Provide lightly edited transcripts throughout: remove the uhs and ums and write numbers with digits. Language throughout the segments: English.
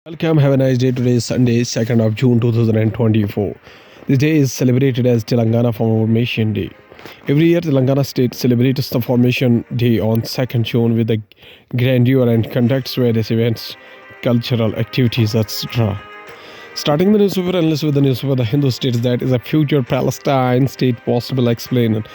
Welcome, have a nice day. Today is Sunday, 2nd of June 2024. This day is celebrated as Telangana Formation Day. Every year, Telangana state celebrates the Formation Day on 2nd June with a grandeur and conducts various events, cultural activities, etc. Starting the newspaper analyst with the newspaper, The Hindu states that is a future Palestine state possible, explained.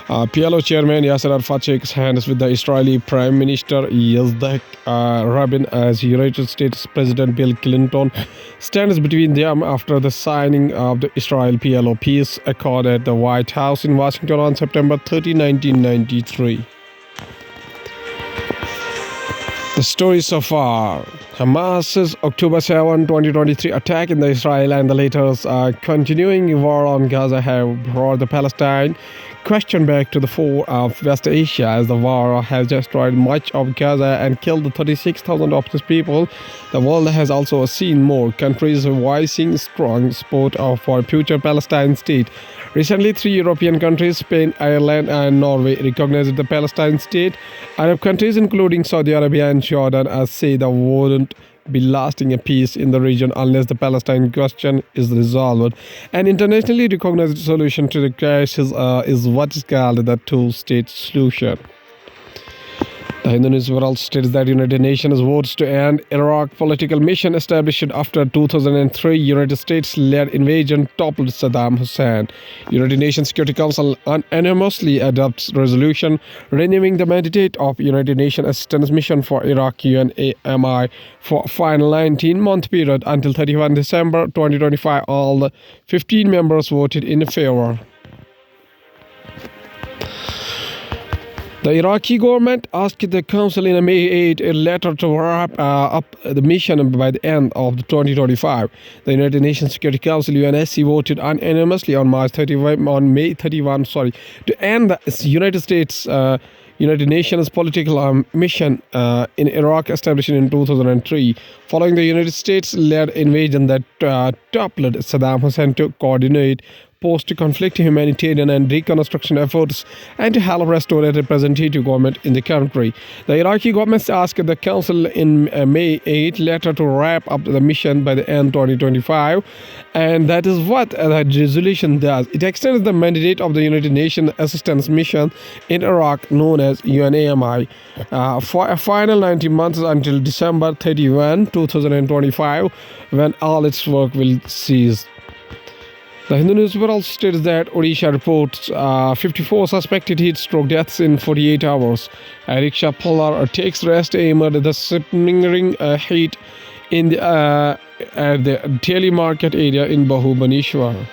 PLO chairman Yasser Arafat shakes hands with the Israeli Prime Minister Yitzhak Rabin as United States President Bill Clinton stands between them after the signing of the Israel PLO peace accord at the White House in Washington on September 30, 1993. The story so far. Hamas's October 7, 2023 attack in the Israel and the latest continuing war on Gaza have brought the Palestine question back to the fore of West Asia, as the war has destroyed much of Gaza and killed 36,000 of its people. The world has also seen more countries voicing strong support for a future Palestine state. Recently, 3 European countries, Spain, Ireland, and Norway, recognized the Palestine state. Arab countries, including Saudi Arabia and Jordan, say there wouldn't be lasting a peace in the region unless the Palestine question is resolved. An internationally recognized solution to the crisis is what is called the two-state solution. The Hindu newspaper also states that United Nations votes to end Iraq political mission established after 2003 United States-led invasion toppled Saddam Hussein. United Nations Security Council unanimously adopts resolution renewing the mandate of United Nations Assistance Mission for Iraq UNAMI for final 19-month period until 31 December 2025. All the 15 members voted in favor. The Iraqi government asked the council in May 8 a letter to wrap up the mission by the end of 2025. The United Nations Security Council (UNSC) voted unanimously on May 31, to end the United Nations political mission in Iraq established in 2003, following the United States-led invasion that toppled Saddam Hussein to coordinate post-conflict humanitarian and reconstruction efforts and to help restore a representative government in the country. The Iraqi government asked the council in May 8 letter to wrap up the mission by the end 2025, and that is what the resolution does. It extends the mandate of the United Nations Assistance Mission in Iraq, known as UNAMI, for a final 90 months until December 31, 2025, when all its work will cease. The Hindu newspaper also states that Odisha reports 54 suspected heat stroke deaths in 48 hours. A rickshaw puller takes rest amid the smothering heat in at the Delhi market area in Bhubaneswar.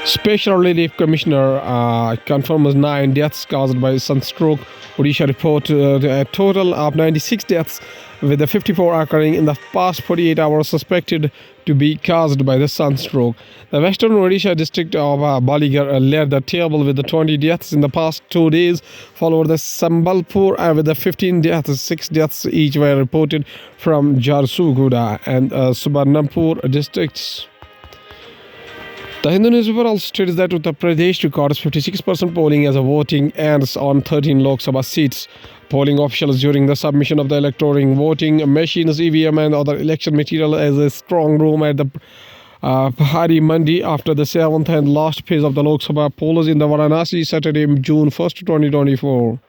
Special Relief Commissioner confirms 9 deaths caused by sunstroke. Odisha report a total of 96 deaths, with the 54 occurring in the past 48 hours suspected to be caused by the sunstroke. The Western Odisha district of Baligarh led the table with the 20 deaths in the past 2 days, followed the Sambalpur with the 15 deaths. 6 deaths each were reported from Jharsuguda and Subarnampur districts. The Hindu newspaper also states that Uttar Pradesh records 56% polling as the voting ends on 13 Lok Sabha seats. Polling officials during the submission of the electoral voting machines, EVM and other election material as a strong room at the Pahari Mandi after the 7th and last phase of the Lok Sabha polls in the Varanasi Saturday, June 1st, 2024.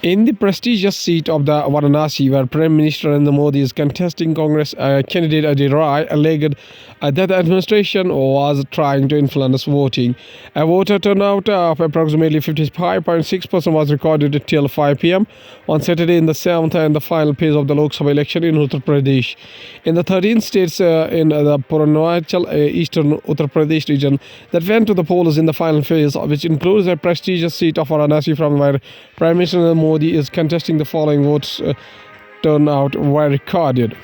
In the prestigious seat of the Varanasi, where Prime Minister Narendra Modi is contesting, Congress candidate Ajay Rai alleged that the administration was trying to influence voting. A voter turnout of approximately 55.6% was recorded till 5 p.m. on Saturday in the 7th and the final phase of the Lok Sabha election in Uttar Pradesh. In the 13 states in the Purvanchal eastern Uttar Pradesh region that went to the polls in the final phase, which includes a prestigious seat of Varanasi, from where Prime Minister Narendra Modi is contesting, the following votes turnout were recorded.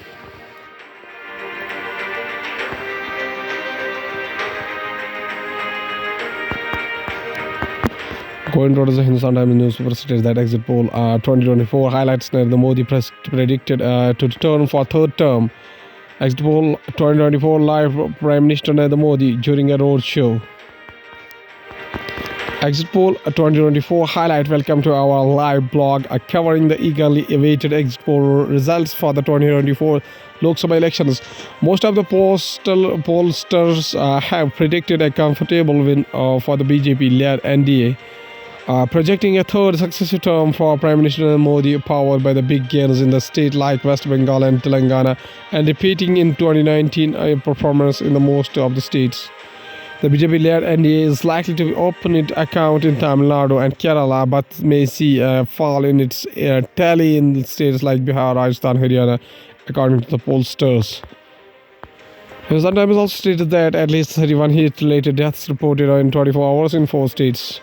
Going towards the Hindustan Times newspaper states that exit poll 2024 highlights Narendra Modi predicted to return for third term. Exit poll 2024 live Prime Minister Narendra Modi during a road show. Exit poll 2024 highlight. Welcome to our live blog covering the eagerly awaited exit poll results for the 2024 Lok Sabha elections. Most of the pollsters have predicted a comfortable win for the BJP-led NDA, projecting a third successive term for Prime Minister Modi, powered by the big gains in the state like West Bengal and Telangana, and repeating in 2019 performance in the most of the states. The BJP-led NDA is likely to open its account in Tamil Nadu and Kerala, but may see a fall in its tally in states like Bihar, Rajasthan, Haryana, according to the pollsters. Sometimes also stated that at least 31 heat-related deaths reported in 24 hours in 4 states.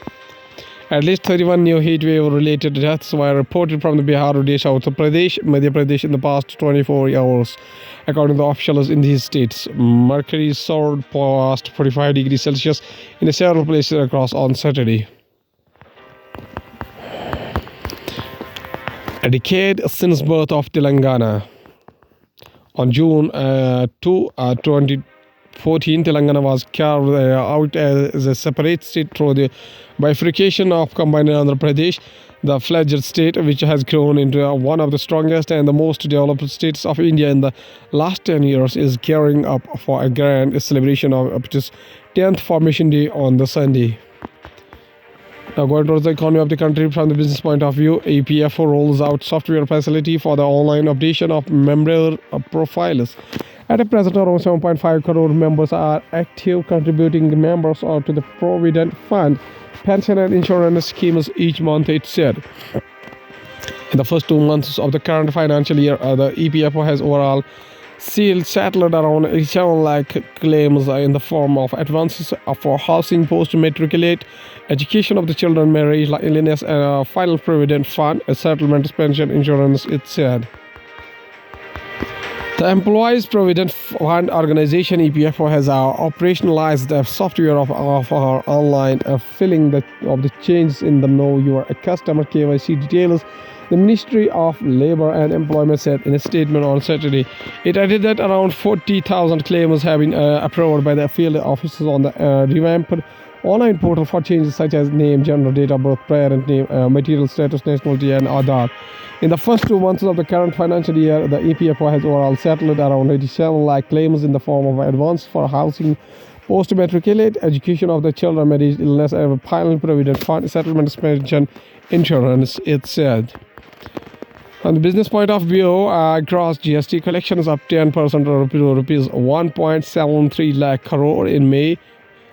At least 31 new heatwave-related deaths were reported from the Bihar, Odisha, Uttar Pradesh, Madhya Pradesh in the past 24 hours, according to the officials in these states. Mercury soared past 45 degrees Celsius in several places across on Saturday. A decade since birth of Telangana. On June 2, 2014, Telangana was carved out as a separate state through the bifurcation of combined Andhra Pradesh. The fledged state, which has grown into one of the strongest and the most developed states of India in the last 10 years, is gearing up for a grand celebration of its 10th Formation Day on the Sunday. Now, going towards the economy of the country from the business point of view, EPFO rolls out software facility for the online updation of member profiles. At present, around 7.5 crore members are active, contributing members to the Provident Fund, pension and insurance schemes each month, it said. In the first 2 months of the current financial year, the EPFO has overall settled around 87 lakh claims in the form of advances for housing, post-matriculate, education of the children, marriage, illness, and final provident fund, settlement, pension, insurance, it said. The Employees Provident Fund Organization (EPFO) has operationalized the software of our online filling of the changes in the Know Your Customer (KYC) details. The Ministry of Labour and Employment said in a statement on Saturday. It added that around 40,000 claims have been approved by the field officers on the revamped online portal for changes such as name, gender, date of birth, parent name, material status, nationality, and Aadhaar. In the first 2 months of the current financial year, the EPFO has overall settled around 87 lakh claims in the form of advance for housing, post-matriculate, education of the children, marriage, illness, and final provident fund, settlement, pension, insurance, it said. On the business point of view, gross GST collection is up 10% to rupees 1.73 lakh crore in May.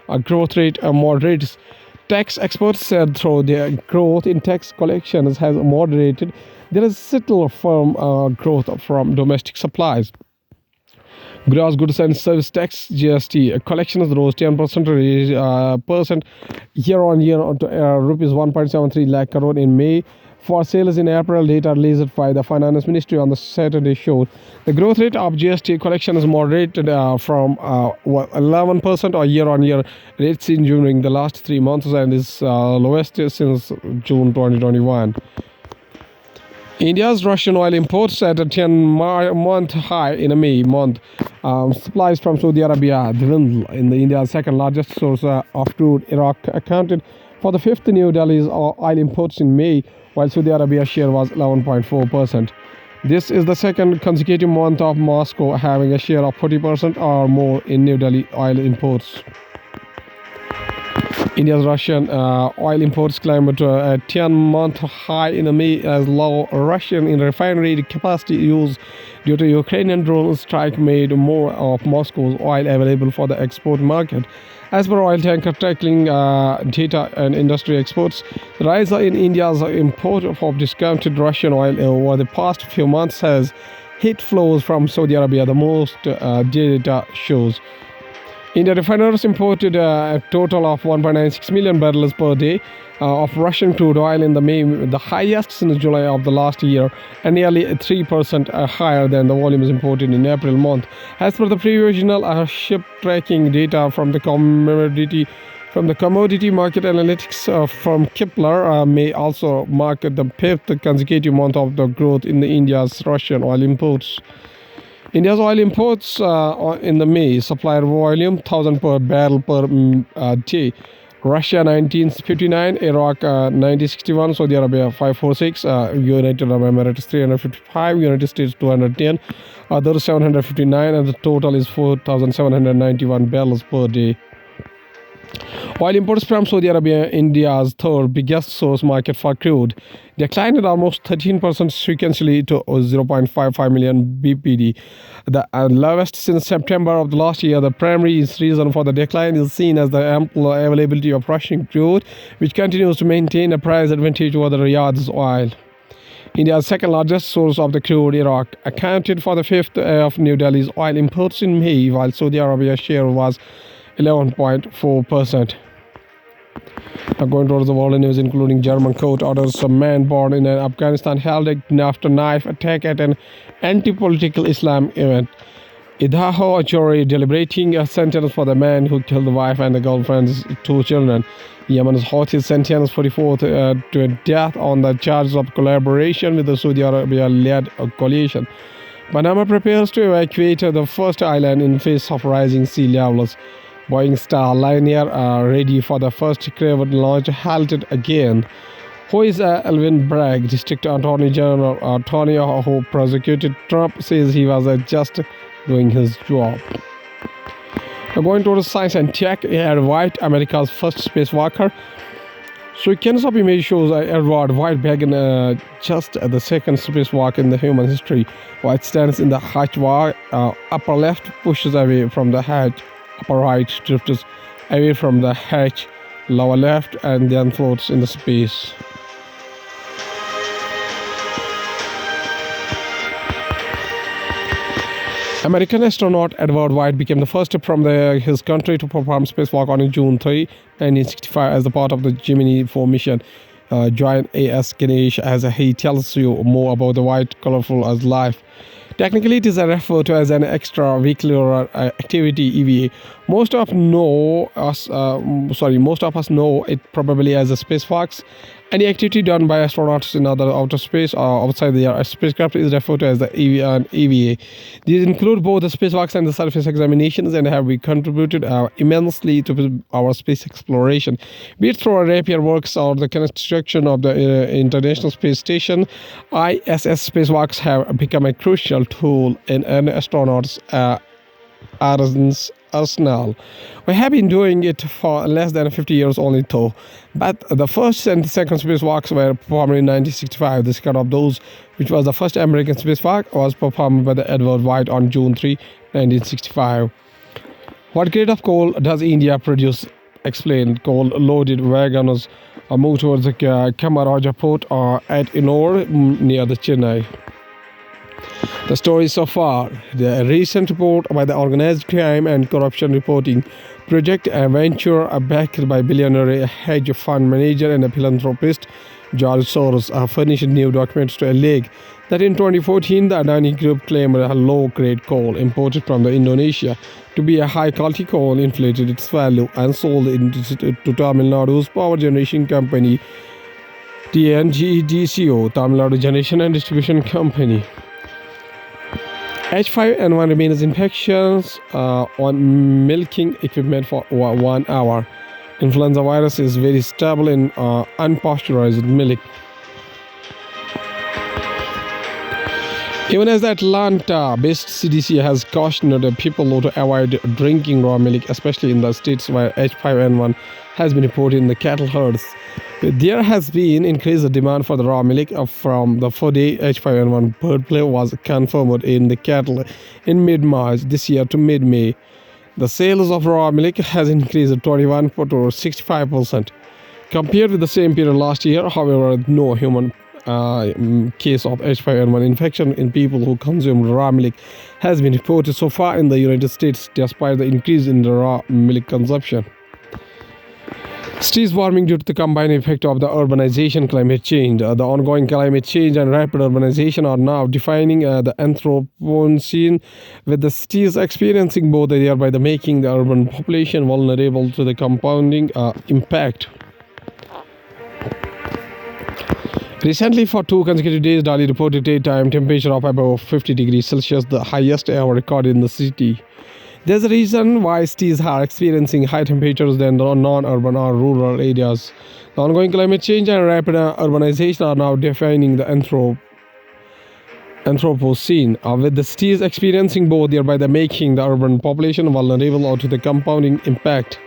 A growth rate moderates. Tax experts said though the growth in tax collections has moderated, there is still firm growth from domestic supplies. Gross goods and service tax (GST) collections rose 10% year on year to rupees 1.73 lakh crore in May. For sales in April, data released by the Finance Ministry on the Saturday showed the growth rate of GST collections moderated from 11% or year-on-year rate seen during the last 3 months and is lowest since June 2021. India's Russian oil imports at a 10-month high in a May month. Supplies from Saudi Arabia dwindled in India's second largest source of crude. Iraq accounted for the fifth New Delhi's oil imports in May, while Saudi Arabia's share was 11.4%. This is the second consecutive month of Moscow having a share of 40% or more in New Delhi oil imports. India's Russian oil imports climbed to a 10-month high in May as low Russian refinery capacity use due to Ukrainian drone strike made more of Moscow's oil available for the export market. As per oil tanker tracking data and industry exports, the rise in India's import of discounted Russian oil over the past few months has hit flows from Saudi Arabia, the most data shows. India refiners imported a total of 1.96 million barrels per day of Russian crude oil in the May, the highest since July of the last year, and nearly 3% higher than the volumes imported in April month. As per the provisional ship tracking data from the commodity market analytics from Kepler, May also mark the 5th consecutive month of the growth in India's Russian oil imports. India's oil imports in the May supplier volume 1,000 per barrel per day Russia 1959, Iraq 1961, Saudi Arabia 546, United Arab Emirates 355, United States 210, others 759, and the total is 4,791 barrels per day. Oil imports from Saudi Arabia, India's third biggest source market for crude, declined almost 13% sequentially to 0.55 million bpd, the lowest since September of the last year. The primary reason for the decline is seen as the ample availability of Russian crude, which continues to maintain a price advantage over the Riyadh's oil. India's second largest source of the crude, Iraq, accounted for the fifth of New Delhi's oil imports in May, while Saudi Arabia's share was 11.4%. Now going towards the world news, including German court orders a man born in Afghanistan held after knife attack at an anti-political Islam event. Idaho jury deliberating a sentence for the man who killed the wife and the girlfriend's two children. Yemen's Houthis sentenced 44 to death on the charges of collaboration with the Saudi Arabia-led coalition. Panama prepares to evacuate the first island in face of rising sea levels. Boeing Starliner ready for the first Craven launch halted again. Who is Alvin Bragg, District Attorney General Tony, who prosecuted Trump, says he was just doing his job. Now going to science and tech, Edward White, America's first spacewalker. Sequence of image shows Edward White began just the second spacewalk in the human history. White stands in the hatch upper left, pushes away from the hatch. Upper right drifts away from the hatch, lower left, and then floats in the space. American astronaut Edward White became the first from his country to perform spacewalk on June 3, 1965, as a part of the Gemini 4 mission. Join A.S. Ganesh as he tells you more about the White colorful as life. Technically, it is referred to as an extravehicular activity (EVA). Most of us know it probably as a spacewalks. Any activity done by astronauts in outer space or outside the spacecraft is referred to as the EVA. These include both the spacewalks and the surface examinations, and have contributed immensely to our space exploration. Be it through Rapier works or the construction of the International Space Station, ISS spacewalks have become a crucial tool in an astronaut's arsenal. We have been doing it for less than 50 years only though, but the first and second spacewalks were performed in 1965. The second of those, which was the first American spacewalk, was performed by the Edward White on June 3, 1965. What grade of coal does India produce? Explained. Coal-loaded wagons move towards the Kamaraja port at Ennore near the Chennai. The story so far. The recent report by the Organized Crime and Corruption Reporting Project, a venture backed by billionaire hedge fund manager and a philanthropist George Soros, furnished new documents to allege that in 2014 the Adani Group claimed a low-grade coal imported from Indonesia to be a high-quality coal, inflated its value, and sold it to Tamil Nadu's power generation company TNGDCO, Tamil Nadu Generation and Distribution Company. H5N1 remains infections on milking equipment for 1 hour. Influenza virus is very stable in unpasteurized milk. Even as the Atlanta-based CDC has cautioned people to avoid drinking raw milk, especially in the states where H5N1 has been reported in the cattle herds, there has been increased demand for the raw milk from the 4-day H5N1 bird flu was confirmed in the cattle in mid-March this year to mid-May. The sales of raw milk has increased 21 to 65% compared with the same period last year. However, no human case of H5N1 infection in people who consume raw milk has been reported so far in the United States, despite the increase in the raw milk consumption. Seas warming due to the combined effect of the urbanization, climate change. The ongoing climate change and rapid urbanization are now defining the Anthropocene, with the cities experiencing both, thereby making the urban population vulnerable to the compounding impact. Recently, for 2 consecutive days, Delhi reported daytime temperature of above 50 degrees Celsius, the highest ever recorded in the city. There's a reason why cities are experiencing higher temperatures than the non-urban or rural areas. The ongoing climate change and rapid urbanization are now defining the Anthropocene, with the cities experiencing both, thereby making the urban population vulnerable to the compounding impact.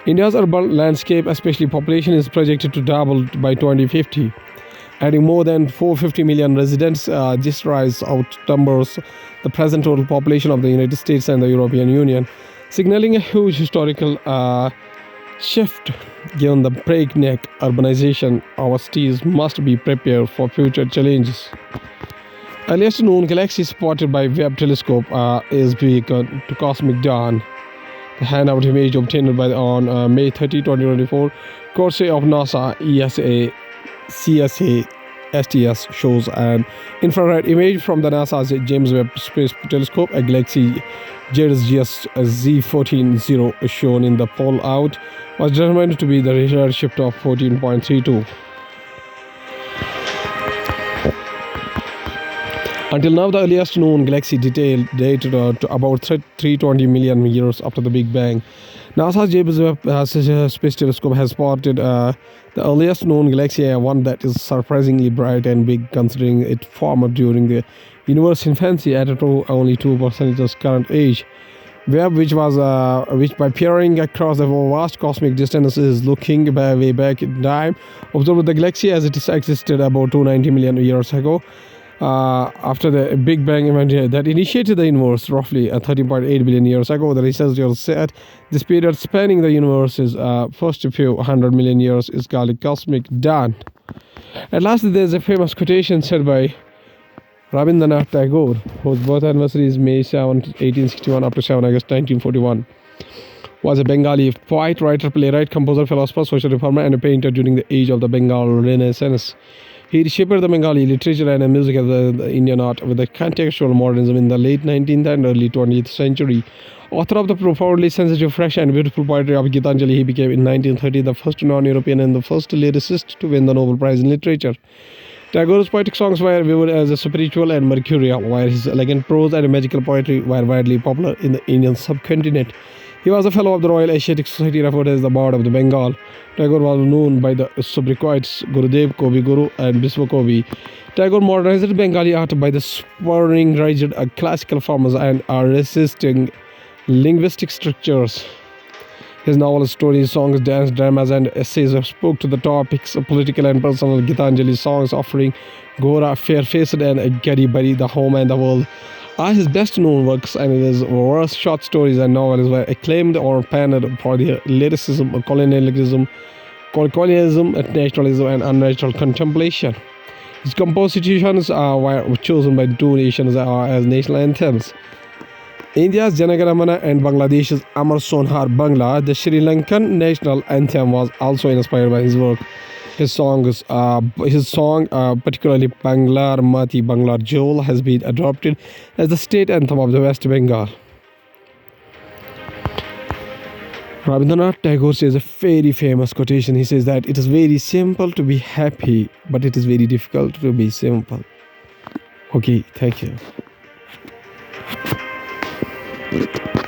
India's urban landscape, especially population, is projected to double by 2050, adding more than 450 million residents. This rise outnumbers the present total population of the United States and the European Union, signaling a huge historical shift. Given the breakneck urbanization, our cities must be prepared for future challenges. Earliest known galaxy spotted by Webb telescope is beacon to cosmic dawn. The handout image obtained on May 30, 2024, courtesy of NASA ESA CSA STS shows an infrared image from the NASA's James Webb Space Telescope. A galaxy JSGS Z140 shown in the pole out was determined to be the redshift of 14.32. Until now, the earliest known galaxy dated to about 320 million years after the Big Bang. NASA's James Webb Space Telescope has spotted the earliest known galaxy, one that is surprisingly bright and big considering it formed during the universe's infancy at only 2% of its current age. Webb, which by peering across the vast cosmic distances, is looking way back in time, observed the galaxy as it existed about 290 million years ago. After the Big Bang event that initiated the universe roughly 13.8 billion years ago, the researchers said this period spanning the universe's first few 100 million years is called a cosmic dawn. At last, there's a famous quotation said by Rabindranath Tagore, whose birth anniversary is May 7, 1861, up to 7 August 1941. Was a Bengali poet, writer, playwright, composer, philosopher, social reformer, and a painter during the age of the Bengal Renaissance. He reshaped the Bengali literature and music of the Indian art with the contextual modernism in the late 19th and early 20th century. Author of the profoundly sensitive, fresh, and beautiful poetry of Gitanjali, he became in 1930 the first non-European and the first lyricist to win the Nobel Prize in Literature. Tagore's poetic songs were viewed as spiritual and mercurial, while his elegant prose and magical poetry were widely popular in the Indian subcontinent. He was a fellow of the Royal Asiatic Society, referred as the Bard of the Bengal. Tagore was known by the sobriquets Gurudev, Kobi Guru, and Biswa Kobi. Tagore modernized Bengali art by the spurning rigid classical forms and resisting linguistic structures. His novels, stories, songs, dance, dramas, and essays spoke to the topics of political and personal. Gitanjali songs offering Gora, Fair-Faced, and Gary Bari, the home and the world, are his best-known works, and his verse, short stories, and novels were acclaimed or panned for their lyricism, colonialism, nationalism, and unnatural contemplation. His compositions were chosen by two nations as national anthems. India's Jana Gana Mana and Bangladesh's Amar Sonhar Bangla, the Sri Lankan national anthem, was also inspired by his work. His song, particularly Banglar Mati Banglar Jol, has been adopted as the state anthem of the West Bengal. Rabindranath Tagore says a very famous quotation. He says that it is very simple to be happy, but it is very difficult to be simple. Okay, thank you.